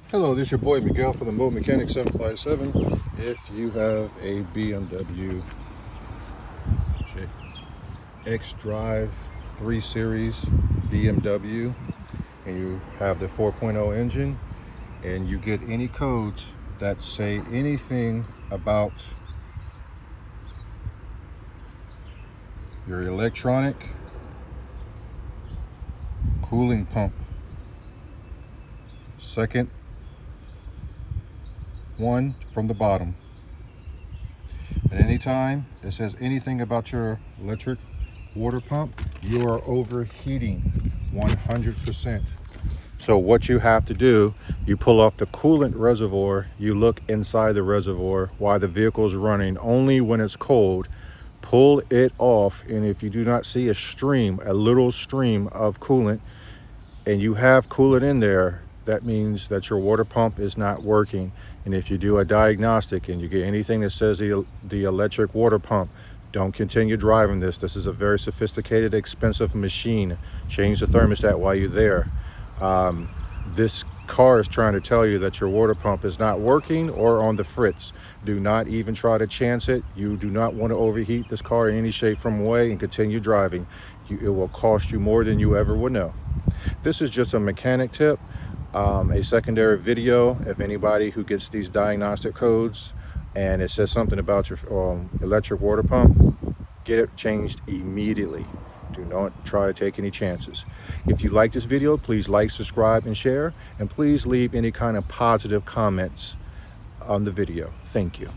Hello, this is your boy Miguel from the Mobile 757. If you have a BMW X Drive 3 Series BMW and you have the 4.0 engine and you get any codes that say anything about your electronic cooling pump, second one from the bottom, at any time it says anything about your electric water pump, you are overheating 100%. So what you have to do, you pull off the coolant reservoir, you look inside the reservoir while the vehicle is running, only when it's cold, pull it off, and if you do not see a little stream of coolant, and you have coolant in there, that means that your water pump is not working. And if you do a diagnostic and you get anything that says the electric water pump, don't continue driving this. This is a very sophisticated, expensive machine. Change the thermostat while you're there. This car is trying to tell you that your water pump is not working or on the fritz. Do not even try to chance it. You do not want to overheat this car in any shape, form, or way, and continue driving. It will cost you more than you ever would know. This is just a mechanic tip, a secondary video. If anybody who gets these diagnostic codes and it says something about your electric water pump, get it changed immediately. Do not try to take any chances. If you like this video, please like, subscribe, and share, and please leave any kind of positive comments on the video. Thank you.